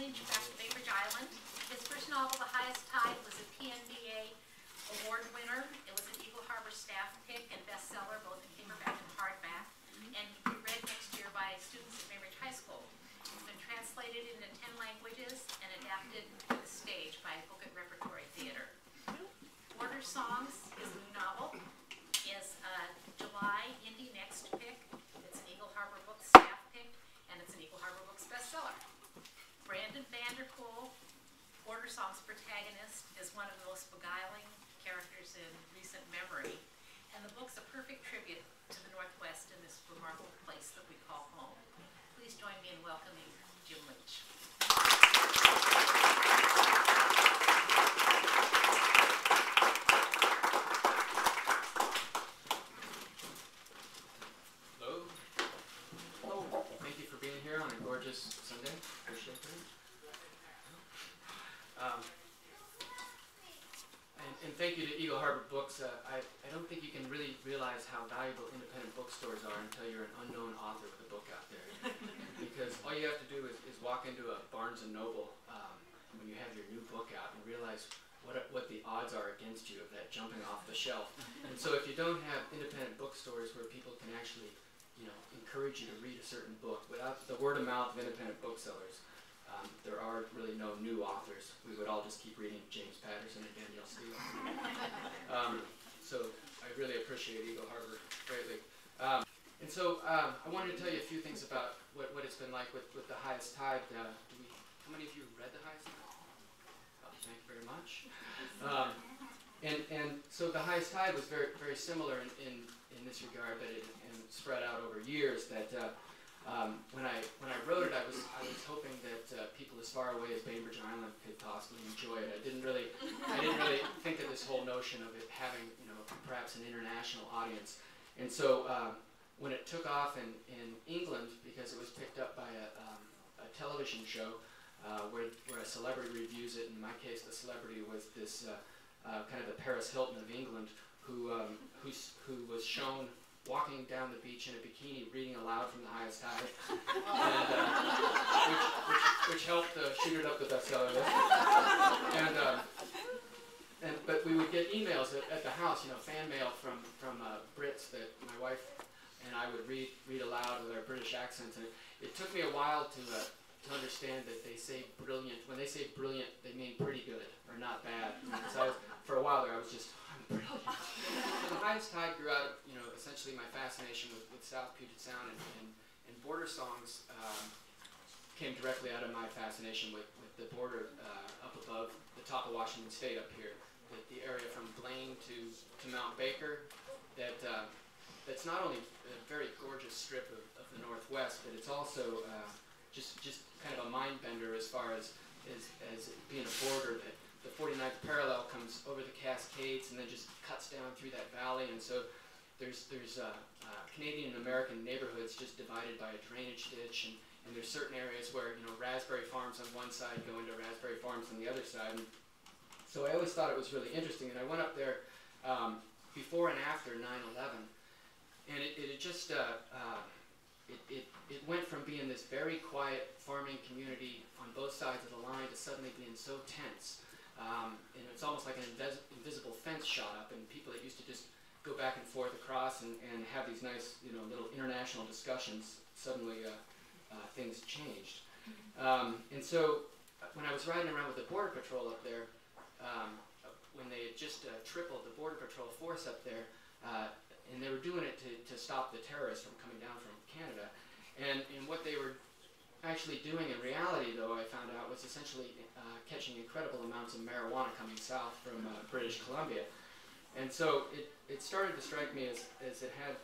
Lynch back to Bainbridge Island. His first novel, The Highest Tide, was a PNBA award winner. It was an Eagle Harbor staff pick and bestseller, both in paperback and hardback, and will be read next year by students at Bainbridge High School. It's been translated into 10 languages and adapted to the stage by Book It Repertory Theater. Border Songs, his new novel, is July Indie Next pick. It's an Eagle Harbor Books staff pick, and it's an Eagle Harbor Books bestseller. Brandon Vanderkool, Border Songs protagonist, is one of the most beguiling characters in recent memory, and the book's a perfect tribute to the Northwest and this remarkable place that we call home. Please join me in welcoming Jim Lynch. Hello. Hello. Thank you for being here on a gorgeous Sunday. Appreciate that. And thank you to Eagle Harbor Books. I don't think you can really realize how valuable independent bookstores are until you're an unknown author with a book out there. Because all you have to do is walk into a Barnes & Noble when you have your new book out and realize what the odds are against you of that jumping off the shelf. And so if you don't have independent bookstores where people can actually, encourage you to read a certain book, without the word of mouth of independent booksellers, there are really no new authors. We would all just keep reading James Patterson and Danielle Steele. So I really appreciate Eagle Harbor greatly. And so I wanted to tell you a few things about what it's been like with The Highest Tide. How many of you read The Highest Tide? Oh, thank you very much. And so The Highest Tide was very, very similar in this regard, that it spread out over years. That when I wrote it, I was hoping that people as far away as Bainbridge Island could possibly enjoy it. I didn't really think of this whole notion of it having perhaps an international audience. And so when it took off in England, because it was picked up by a television show where a celebrity reviews it, in my case the celebrity was this kind of the Paris Hilton of England, who was shown walking down the beach in a bikini, reading aloud from The Highest Tide, and, which helped shoot it up the bestseller list. But we would get emails at the house, fan mail from Brits that my wife and I would read aloud with our British accents, and it took me a while to understand that they say brilliant. When they say brilliant, they mean pretty good or not bad. So for a while there, I was just, I'm brilliant. So The Highest Tide grew out of, essentially my fascination with South Puget Sound, and Border Songs came directly out of my fascination with the border up above the top of Washington State up here, the area from Blaine to Mount Baker, that's not only a very gorgeous strip of the Northwest, but it's also just kind of a mind bender as far as being a border. That the 49th parallel comes over the Cascades and then just cuts down through that valley, and so there's Canadian and American neighborhoods just divided by a drainage ditch, and there's certain areas where raspberry farms on one side go into raspberry farms on the other side. And so I always thought it was really interesting, and I went up there before and after 9/11, and it just it went from being this very quiet farming community on both sides of the line to suddenly being so tense. And it's almost like an invisible fence shot up, and people that used to just go back and forth across and have these nice, little international discussions, suddenly things changed. And so when I was riding around with the Border Patrol up there, when they had just tripled the Border Patrol force up there, and they were doing it to stop the terrorists from coming down from Canada, and what they were actually doing in reality, though, I found out, was essentially catching incredible amounts of marijuana coming south from British Columbia. And so it started to strike me as it had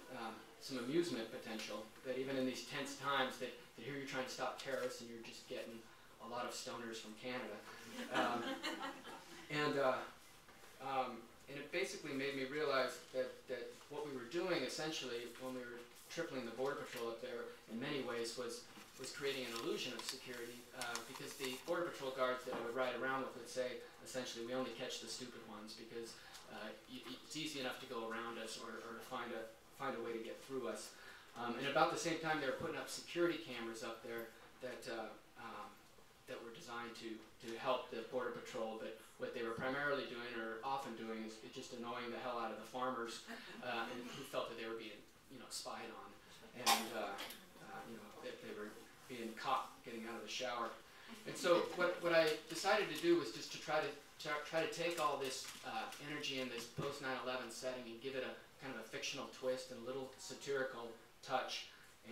some amusement potential, that even in these tense times, that here you're trying to stop terrorists and you're just getting a lot of stoners from Canada. And it basically made me realize that what we were doing essentially when we were tripling the Border Patrol up there in many ways was creating an illusion of security, because the Border Patrol guards that I would ride around with would say, essentially, we only catch the stupid ones because it's easy enough to go around us or to find a way to get through us. And about the same time, they were putting up security cameras up there that that were designed to help the Border Patrol, but what they were primarily doing, or often doing, is just annoying the hell out of the farmers, and who felt that they were being, spied on, and that they were being caught getting out of the shower. And so what I decided to do was just to try to take all this energy in this post 9/11 setting and give it a kind of a fictional twist and a little satirical touch,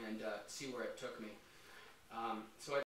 and see where it took me. So I